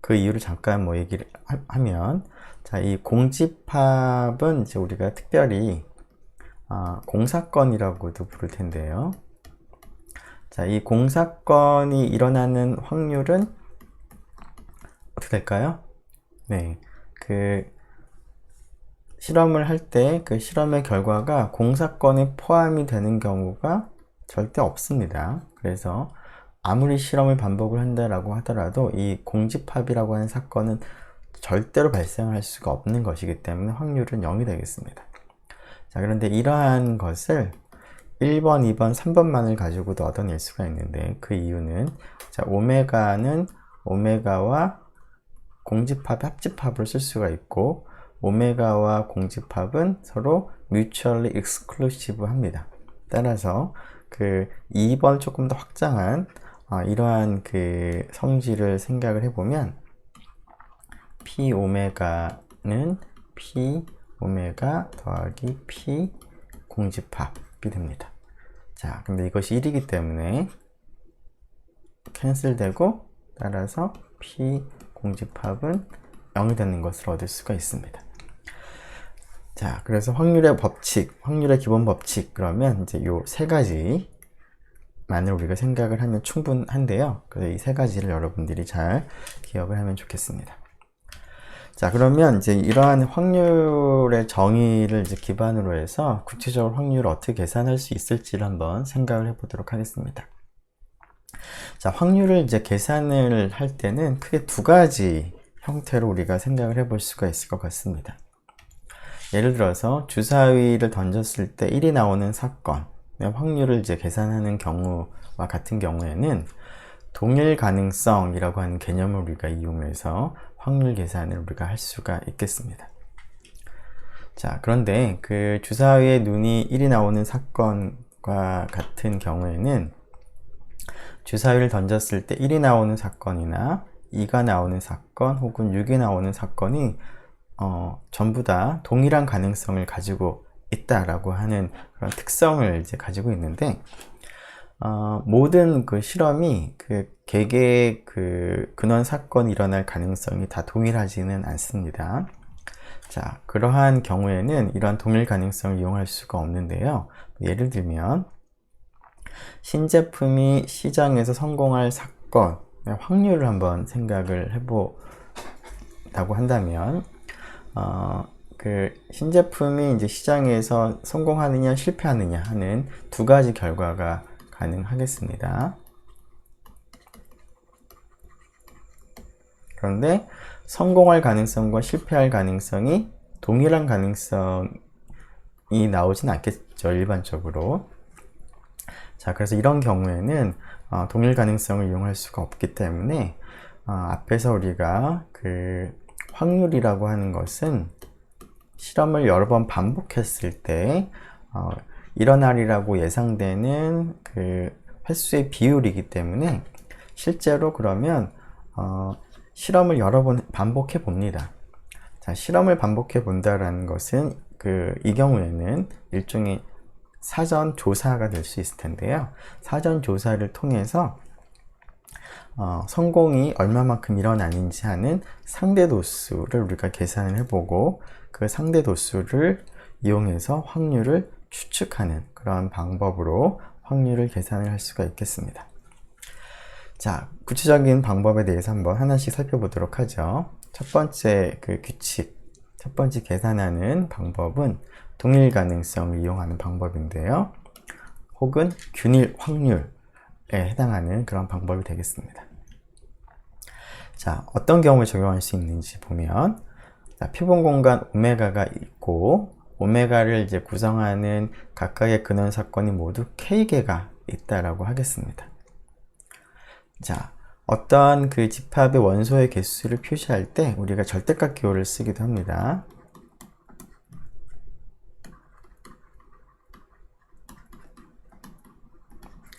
그 이유를 잠깐 뭐 얘기를 하면, 자, 이 공집합은 이제 우리가 특별히 공사건이라고도 부를 텐데요. 자, 이 공사건이 일어나는 확률은 어떻게 될까요? 네, 그 실험을 할 때 그 실험의 결과가 공사건에 포함이 되는 경우가 절대 없습니다. 그래서 아무리 실험을 반복을 한다라고 하더라도 이 공집합이라고 하는 사건은 절대로 발생할 수가 없는 것이기 때문에 확률은 0이 되겠습니다. 자, 그런데 이러한 것을 1번, 2번, 3번만을 가지고도 얻어낼 수가 있는데, 그 이유는 자, 오메가는 오메가와 공집합, 합집합을 쓸 수가 있고, 오메가와 공집합은 서로 mutually exclusive 합니다. 따라서 그 2번 조금 더 확장한 이러한 그 성질을 생각을 해보면 P 오메가는 P 오메가 더하기 P 공집합이 됩니다. 자, 근데 이것이 1이기 때문에 캔슬되고, 따라서 P 공집합은 0이 되는 것을 얻을 수가 있습니다. 자, 그래서 확률의 법칙, 확률의 기본 법칙, 그러면 이제 요 세 가지만을 우리가 생각을 하면 충분한데요. 그래서 이 세 가지를 여러분들이 잘 기억을 하면 좋겠습니다. 자, 그러면 이제 이러한 확률의 정의를 이제 기반으로 해서 구체적으로 확률을 어떻게 계산할 수 있을지를 한번 생각을 해보도록 하겠습니다. 자, 확률을 이제 계산을 할 때는 크게 두 가지 형태로 우리가 생각을 해볼 수가 있을 것 같습니다. 예를 들어서 주사위를 던졌을 때 1이 나오는 사건, 확률을 이제 계산하는 경우와 같은 경우에는 동일 가능성이라고 하는 개념을 우리가 이용해서 확률 계산을 우리가 할 수가 있겠습니다. 자, 그런데 그 주사위에 눈이 1이 나오는 사건과 같은 경우에는 주사위를 던졌을 때 1이 나오는 사건이나 2가 나오는 사건 혹은 6이 나오는 사건이 전부 다 동일한 가능성을 가지고 있다라고 하는 그런 특성을 이제 가지고 있는데, 모든 그 실험이 그 개개의 그 근원 사건이 일어날 가능성이 다 동일하지는 않습니다. 자, 그러한 경우에는 이러한 동일 가능성을 이용할 수가 없는데요. 예를 들면 신제품이 시장에서 성공할 사건의 확률을 한번 생각을 해보자고 한다면, 그 신제품이 이제 시장에서 성공하느냐 실패하느냐 하는 두 가지 결과가 가능하겠습니다. 그런데 성공할 가능성과 실패할 가능성이 동일한 가능성이 나오진 않겠죠, 일반적으로. 자, 그래서 이런 경우에는 동일 가능성을 이용할 수가 없기 때문에 앞에서 우리가 그 확률이라고 하는 것은 실험을 여러 번 반복했을 때 일어나리라고 예상되는 그 횟수의 비율이기 때문에 실제로 그러면 실험을 여러 번 반복해 봅니다. 자, 실험을 반복해 본다라는 것은 이 경우에는 일종의 사전 조사가 될 수 있을 텐데요. 사전 조사를 통해서 성공이 얼마만큼 일어나는지 하는 상대 도수를 우리가 계산을 해보고 그 상대 도수를 이용해서 확률을 추측하는 그런 방법으로 확률을 계산을 할 수가 있겠습니다. 자, 구체적인 방법에 대해서 한번 하나씩 살펴보도록 하죠. 첫 번째 규칙, 첫 번째 계산하는 방법은 동일 가능성을 이용하는 방법인데요. 혹은 균일 확률에 해당하는 그런 방법이 되겠습니다. 자, 어떤 경우에 적용할 수 있는지 보면, 자, 표본 공간 오메가가 있고, 오메가를 이제 구성하는 각각의 근원 사건이 모두 K개가 있다라고 하겠습니다. 자, 어떤 그 집합의 원소의 개수를 표시할 때 우리가 절대값 기호를 쓰기도 합니다.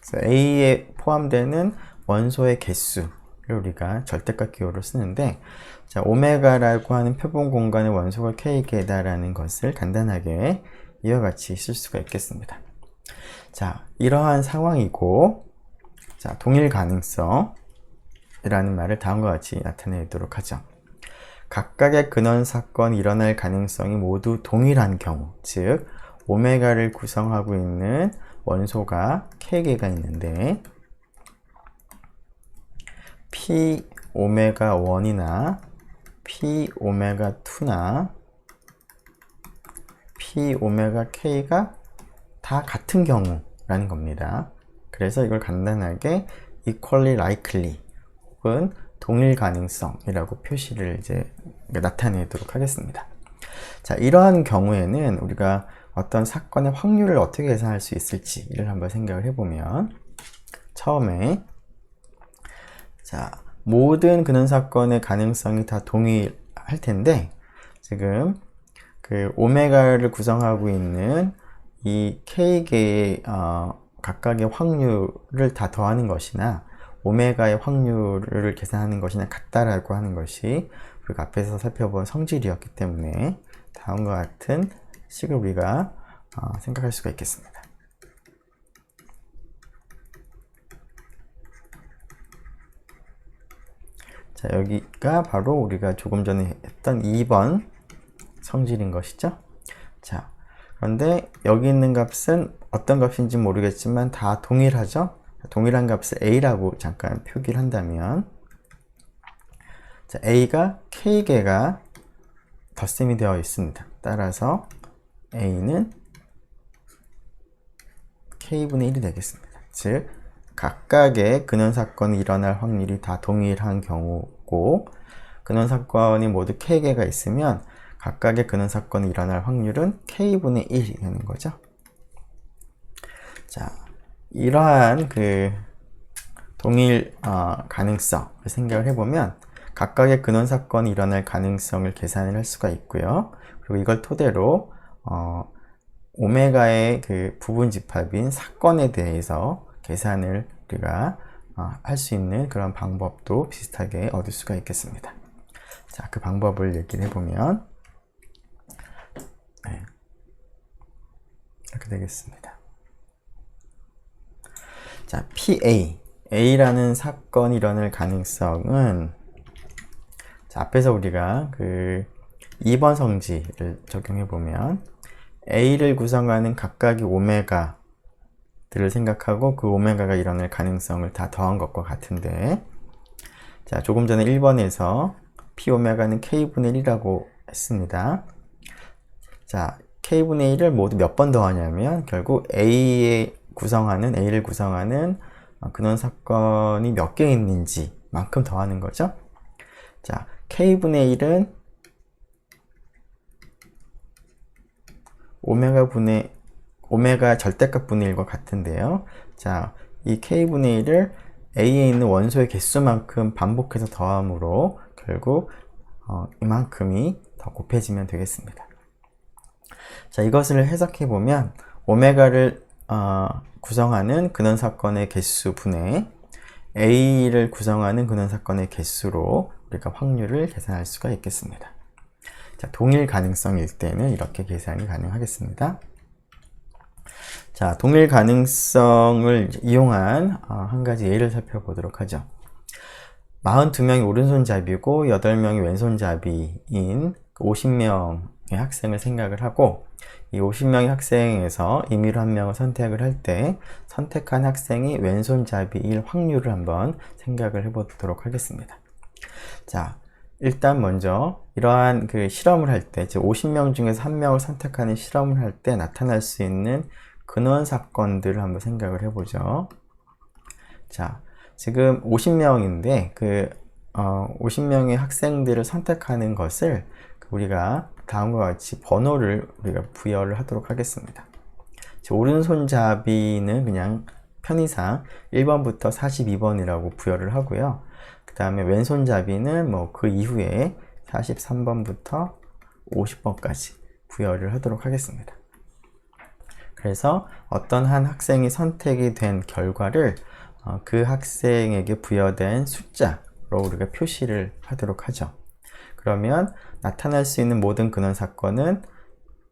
그래서 A에 포함되는 원소의 개수를 우리가 절대값 기호로 쓰는데, 자, 오메가라고 하는 표본 공간의 원소가 K개다라는 것을 간단하게 이와 같이 쓸 수가 있겠습니다. 자, 이러한 상황이고, 자, 동일 가능성이라는 말을 다음과 같이 나타내도록 하죠. 각각의 근원 사건이 일어날 가능성이 모두 동일한 경우, 즉 오메가를 구성하고 있는 원소가 K개가 있는데 P 오메가 1이나 P 오메가 2나 P 오메가 K가 다 같은 경우라는 겁니다. 그래서 이걸 간단하게 equally likely 혹은 동일 가능성이라고 표시를 이제 나타내도록 하겠습니다. 자, 이러한 경우에는 우리가 어떤 사건의 확률을 어떻게 계산할 수 있을지를 한번 생각을 해보면, 처음에 자, 모든 근원 사건의 가능성이 다 동일할 텐데, 지금 그 오메가를 구성하고 있는 이 K개의 각각의 확률을 다 더하는 것이나 오메가의 확률을 계산하는 것이나 같다라고 하는 것이 우리가 앞에서 살펴본 성질이었기 때문에 다음과 같은 식을 우리가 생각할 수가 있겠습니다. 자, 여기가 바로 우리가 조금 전에 했던 2번 성질인 것이죠. 자, 그런데 여기 있는 값은 어떤 값인지 모르겠지만 다 동일하죠. 동일한 값을 A라고 잠깐 표기를 한다면, 자, A가 K개가 덧셈이 되어 있습니다. 따라서 A는 K분의 1이 되겠습니다. 즉 각각의 근원 사건이 일어날 확률이 다 동일한 경우고, 근원 사건이 모두 K개가 있으면 각각의 근원 사건이 일어날 확률은 K분의 1이 되는 거죠. 자, 이러한 그 동일 가능성을 생각을 해보면 각각의 근원 사건이 일어날 가능성을 계산을 할 수가 있고요. 그리고 이걸 토대로 오메가의 그 부분 집합인 사건에 대해서 계산을 우리가 할 수 있는 그런 방법도 비슷하게 얻을 수가 있겠습니다. 자, 그 방법을 얘기를 해보면 네, 이렇게 되겠습니다. 자, A라는 사건이 일어날 가능성은, 자, 앞에서 우리가 그 2번 성질을 적용해 보면 A를 구성하는 각각의 오메가들을 생각하고 그 오메가가 일어날 가능성을 다 더한 것과 같은데, 자, 조금 전에 1번에서 P 오메가는 K분의 1이라고 했습니다. 자, K분의 1을 모두 몇 번 더하냐면 결국 A를 구성하는 근원 사건이 몇 개 있는지 만큼 더하는 거죠. 자, K분의 1은 오메가 절대값 분의 1과 같은데요. 자, 이 k분의 1을 A에 있는 원소의 개수만큼 반복해서 더함으로 결국 이만큼이 더 곱해지면 되겠습니다. 자, 이것을 해석해 보면 오메가를 구성하는 근원사건의 개수 분의 A를 구성하는 근원사건의 개수로 우리가 확률을 계산할 수가 있겠습니다. 자, 동일 가능성일 때는 이렇게 계산이 가능하겠습니다. 자, 동일 가능성을 이용한 한 가지 예를 살펴보도록 하죠. 42명이 오른손잡이고 8명이 왼손잡이인 50명의 학생을 생각을 하고 이 50명의 학생에서 임의로 한 명을 선택을 할 때 선택한 학생이 왼손잡이일 확률을 한번 생각을 해보도록 하겠습니다. 자, 일단 먼저 이러한 그 실험을 할 때, 즉 50명 중에서 한 명을 선택하는 실험을 할 때 나타날 수 있는 근원 사건들을 한번 생각을 해보죠. 자, 지금 50명인데 50명의 학생들을 선택하는 것을 우리가 다음과 같이 번호를 우리가 부여를 하도록 하겠습니다. 오른손잡이는 그냥 편의상 1번부터 42번이라고 부여를 하고요. 그 다음에 왼손잡이는 뭐 그 이후에 43번부터 50번까지 부여를 하도록 하겠습니다. 그래서 어떤 한 학생이 선택이 된 결과를 그 학생에게 부여된 숫자로 우리가 표시를 하도록 하죠. 그러면 나타날 수 있는 모든 근원 사건은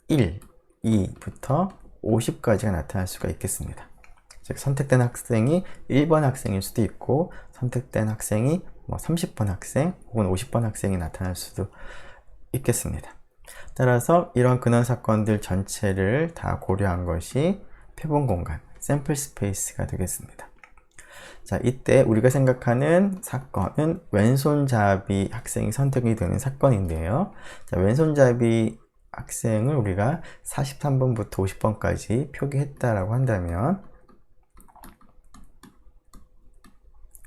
1, 2부터 50까지가 나타날 수가 있겠습니다. 즉 선택된 학생이 1번 학생일 수도 있고 선택된 학생이 30번 학생 혹은 50번 학생이 나타날 수도 있겠습니다. 따라서 이런 근원 사건들 전체를 다 고려한 것이 표본 공간, 샘플 스페이스가 되겠습니다. 자, 이때 우리가 생각하는 사건은 왼손잡이 학생이 선택이 되는 사건인데요. 자, 왼손잡이 학생을 우리가 43번부터 50번까지 표기했다라고 한다면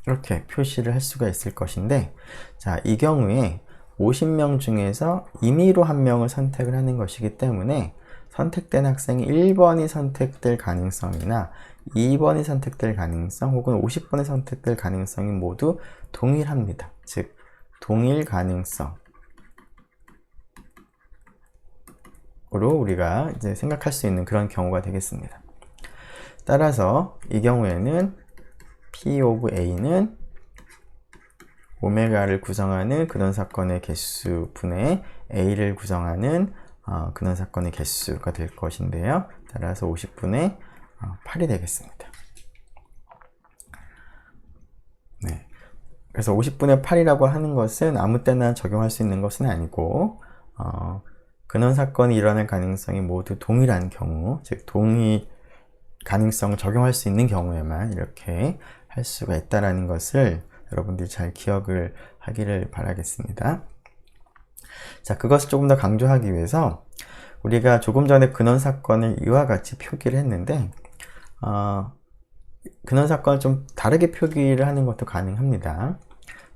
이렇게 표시를 할 수가 있을 것인데, 자, 이 경우에 50명 중에서 임의로 한 명을 선택을 하는 것이기 때문에 선택된 학생이 1번이 선택될 가능성이나 2번이 선택될 가능성 혹은 50번이 선택될 가능성이 모두 동일합니다. 즉, 동일 가능성으로 우리가 이제 생각할 수 있는 그런 경우가 되겠습니다. 따라서 이 경우에는 P of A는 오메가를 구성하는 근원사건의 개수 분의 A를 구성하는 근원사건의 개수가 될 것인데요. 따라서 50분의 8이 되겠습니다. 네. 그래서 50분의 8이라고 하는 것은 아무 때나 적용할 수 있는 것은 아니고 근원사건이 일어날 가능성이 모두 동일한 경우, 즉 동일 가능성을 적용할 수 있는 경우에만 이렇게 할 수가 있다는 것을 여러분들이 잘 기억을 하기를 바라겠습니다. 자, 그것을 조금 더 강조하기 위해서 우리가 조금 전에 근원사건을 이와 같이 표기를 했는데 근원사건을 좀 다르게 표기를 하는 것도 가능합니다.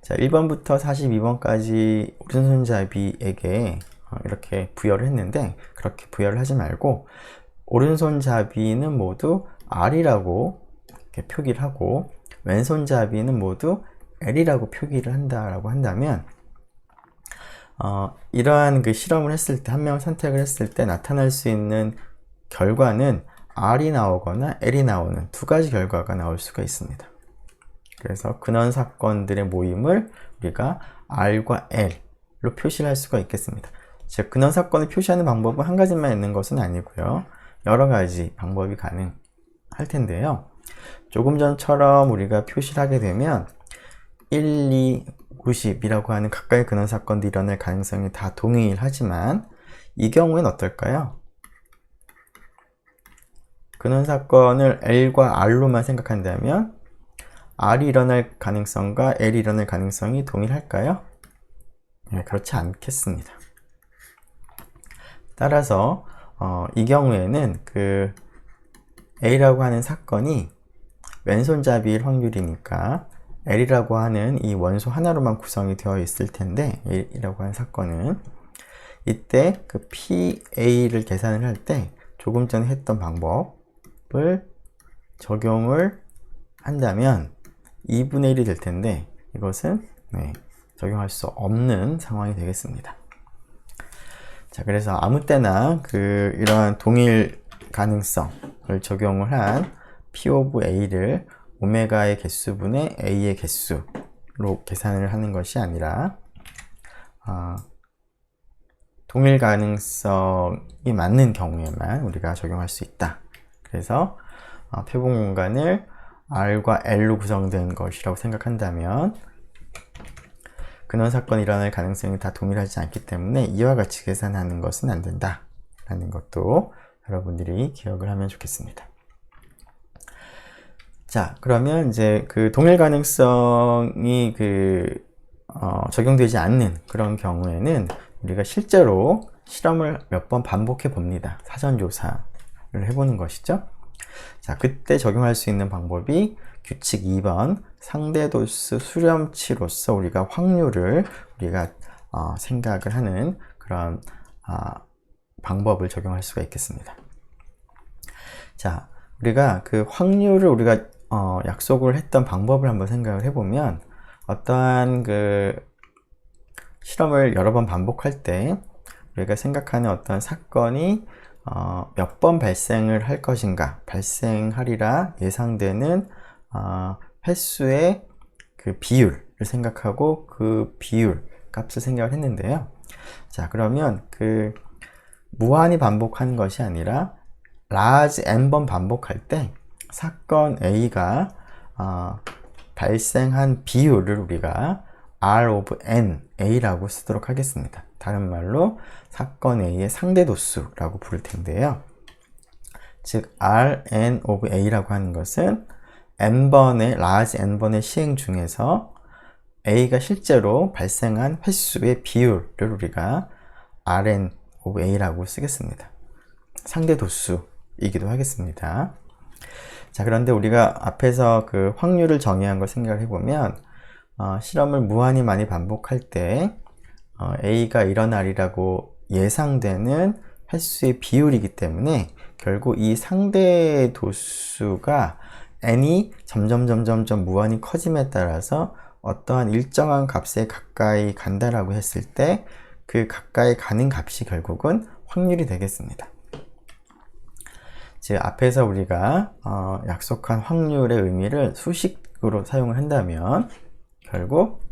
자, 1번부터 42번까지 오른손잡이에게 이렇게 부여를 했는데 그렇게 부여를 하지 말고 오른손잡이는 모두 R이라고 이렇게 표기를 하고 왼손잡이는 모두 L이라고 표기를 한다라고 한다면 이러한 그 실험을 했을 때 한 명을 선택을 했을 때 나타날 수 있는 결과는 R이 나오거나 L이 나오는 두 가지 결과가 나올 수가 있습니다. 그래서 근원 사건들의 모임을 우리가 R과 L로 표시를 할 수가 있겠습니다. 즉 근원 사건을 표시하는 방법은 한 가지만 있는 것은 아니고요. 여러 가지 방법이 가능할 텐데요. 조금 전처럼 우리가 표시를 하게 되면 1, 2, 90이라고 하는 각각의 근원 사건들이 일어날 가능성이 다 동일하지만 이 경우엔 어떨까요? 근원 사건을 L과 R로만 생각한다면 R이 일어날 가능성과 L이 일어날 가능성이 동일할까요? 네, 그렇지 않겠습니다. 따라서 이 경우에는 그 A라고 하는 사건이 왼손잡이일 확률이니까 L이라고 하는 이 원소 하나로만 구성이 되어 있을 텐데 L이라고 하는 사건은 이때 그 PA를 계산을 할 때 조금 전에 했던 방법을 적용을 한다면 2분의 1이 될 텐데 이것은 적용할 수 없는 상황이 되겠습니다. 자, 그래서 아무 때나 이러한 동일 가능성을 적용을 한 P of A를 오메가의 개수분의 A의 개수로 계산을 하는 것이 아니라 동일 가능성이 맞는 경우에만 우리가 적용할 수 있다. 그래서 표본 공간을 R과 L로 구성된 것이라고 생각한다면 근원 사건이 일어날 가능성이 다 동일하지 않기 때문에 이와 같이 계산하는 것은 안 된다 라는 것도 여러분들이 기억을 하면 좋겠습니다. 자, 그러면 이제 동일 가능성이 적용되지 않는 그런 경우에는 우리가 실제로 실험을 몇 번 반복해 봅니다. 사전 조사를 해보는 것이죠. 자, 그때 적용할 수 있는 방법이 규칙 2번 상대도수 수렴치로서 우리가 확률을 생각을 하는 그런 방법을 적용할 수가 있겠습니다. 자, 우리가 확률을 우리가 약속을 했던 방법을 한번 생각을 해보면 어떠한 실험을 여러 번 반복할 때 우리가 생각하는 어떤 사건이 몇 번 발생을 할 것인가, 발생하리라 예상되는 횟수의 비율을 생각하고 그 비율 값을 생각을 했는데요. 자, 그러면 무한히 반복하는 것이 아니라 large n번 반복할 때 사건 A가 발생한 비율을 우리가 R of N, A라고 쓰도록 하겠습니다. 다른 말로 사건 A의 상대도수라고 부를 텐데요. 즉 Rn of A라고 하는 것은 n번의 large n번의 시행 중에서 A가 실제로 발생한 횟수의 비율을 우리가 Rn of A라고 쓰겠습니다. 상대도수이기도 하겠습니다. 자, 그런데 우리가 앞에서 확률을 정의한 걸 생각을 해보면 실험을 무한히 많이 반복할 때 A가 일어나리라고 예상되는 횟수의 비율이기 때문에 결국 이 상대 도수가 n이 점점 무한히 커짐에 따라서 어떠한 일정한 값에 가까이 간다라고 했을 때 그 가까이 가는 값이 결국은 확률이 되겠습니다. 즉 앞에서 우리가 약속한 확률의 의미를 수식으로 사용을 한다면 결국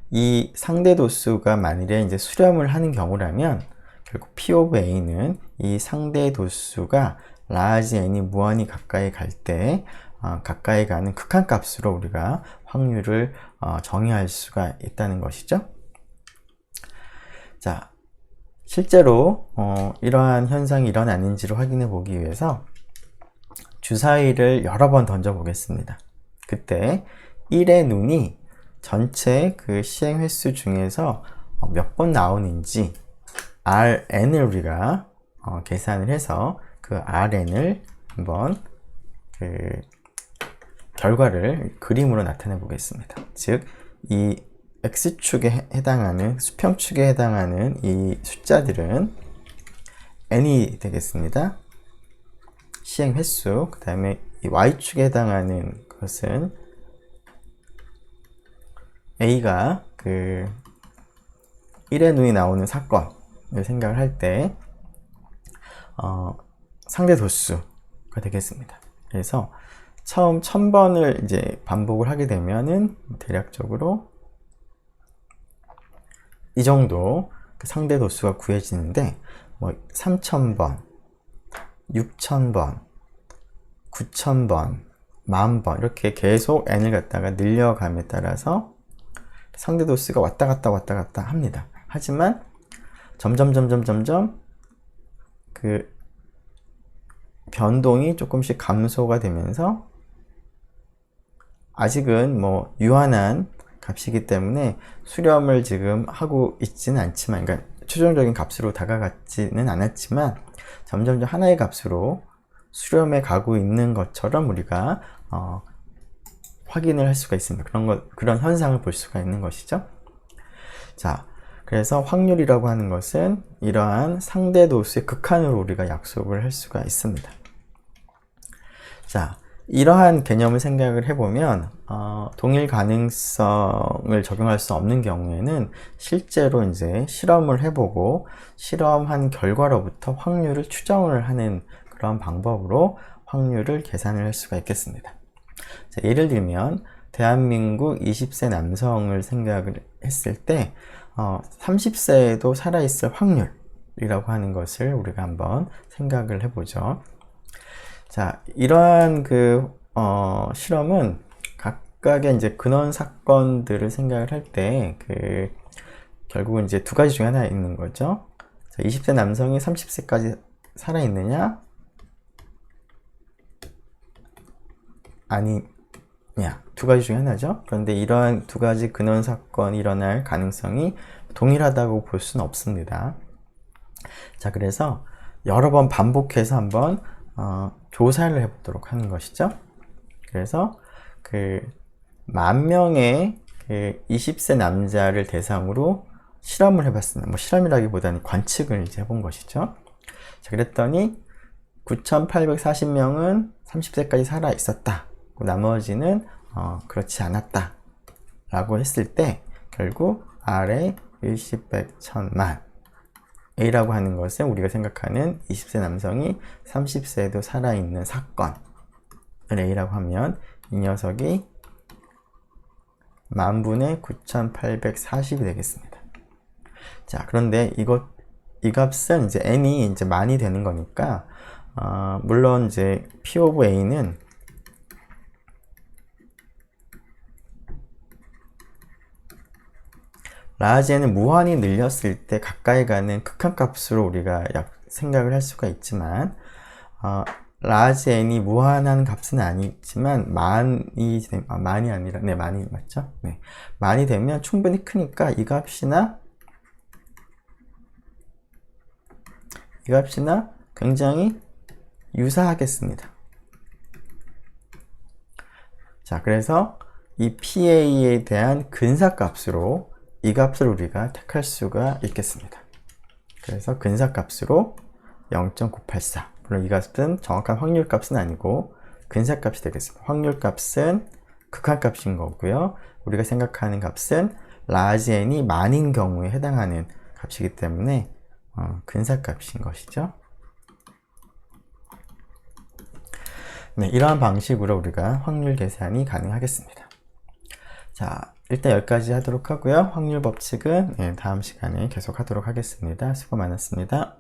이 상대 도수가 만일에 이제 수렴을 하는 경우라면 결국 P of A는 이 상대 도수가 large n이 무한히 가까이 갈 때 가까이 가는 극한값으로 우리가 확률을 정의할 수가 있다는 것이죠. 자, 실제로 이러한 현상이 일어나는지를 확인해 보기 위해서 주사위를 여러 번 던져 보겠습니다. 그때 1의 눈이 전체 시행 횟수 중에서 몇 번 나오는지 Rn을 우리가 계산을 해서 Rn을 한번 결과를 그림으로 나타내 보겠습니다. 즉 이 X축에 해당하는 수평축에 해당하는 이 숫자들은 n이 되겠습니다. 시행 횟수. 그 다음에 이 Y축에 해당하는 것은 A가 1의 눈이 나오는 사건을 생각을 할 때 상대 도수가 되겠습니다. 그래서 처음 1000번을 이제 반복을 하게 되면은 대략적으로 이 정도 상대 도수가 구해지는데 3000번, 6000번, 9000번, 10,000번 이렇게 계속 n을 갖다가 늘려감에 따라서 상대 도수가 왔다 갔다 합니다. 하지만 점점 변동이 조금씩 감소가 되면서 아직은 유한한 값이기 때문에 수렴을 지금 하고 있지는 않지만, 그러니까 최종적인 값으로 다가갔지는 않았지만 점점 하나의 값으로 수렴해 가고 있는 것처럼 우리가 확인을 할 수가 있습니다. 그런 현상을 볼 수가 있는 것이죠. 자, 그래서 확률이라고 하는 것은 이러한 상대도수의 극한으로 우리가 약속을 할 수가 있습니다. 자, 이러한 개념을 생각을 해보면 동일 가능성을 적용할 수 없는 경우에는 실제로 이제 실험을 해보고 실험한 결과로부터 확률을 추정을 하는 그런 방법으로 확률을 계산을 할 수가 있겠습니다. 자, 예를 들면 대한민국 20세 남성을 생각을 했을 때 30세에도 살아있을 확률이라고 하는 것을 우리가 한번 생각을 해보죠. 자, 이러한 실험은 각각의 이제 근원 사건들을 생각을 할 때 결국은 이제 두 가지 중에 하나 있는 거죠. 자, 20세 남성이 30세까지 살아있느냐 아니냐, 두 가지 중에 하나죠. 그런데 이러한 두 가지 근원 사건이 일어날 가능성이 동일하다고 볼 수는 없습니다. 자, 그래서 여러 번 반복해서 한번 조사를 해보도록 하는 것이죠. 그래서 10,000명의 20세 남자를 대상으로 실험을 해봤습니다. 뭐 실험이라기보다는 관측을 이제 해본 것이죠. 자, 그랬더니 9,840명은 30세까지 살아 있었다. 나머지는 그렇지 않았다. 라고 했을 때 결국 R의 일십, 백, 천만 A라고 하는 것은 우리가 생각하는 20세 남성이 30세에도 살아있는 사건을 A라고 하면 이 녀석이 10,000분의 9,840이 되겠습니다. 자, 그런데 이 값은 이제 n이 이제 만이 되는 거니까 물론 이제 P of A는 라지 n을 무한히 늘렸을 때 가까이 가는 극한값으로 우리가 생각을 할 수가 있지만 라지 n이 무한한 값은 아니지만 만이 아니라 만이 맞죠? 네, 만이 되면 충분히 크니까 이 값이나 굉장히 유사하겠습니다. 자, 그래서 이 PA에 대한 근사값으로 이 값을 우리가 택할 수가 있겠습니다. 그래서 근사값으로 0.984. 물론 이 값은 정확한 확률값은 아니고 근사값이 되겠습니다. 확률값은 극한값인 거고요. 우리가 생각하는 값은 라지 n이 만인 경우에 해당하는 값이기 때문에 근사값인 것이죠. 네, 이러한 방식으로 우리가 확률 계산이 가능하겠습니다. 자, 일단 여기까지 하도록 하고요. 확률 법칙은 다음 시간에 계속 하도록 하겠습니다. 수고 많았습니다.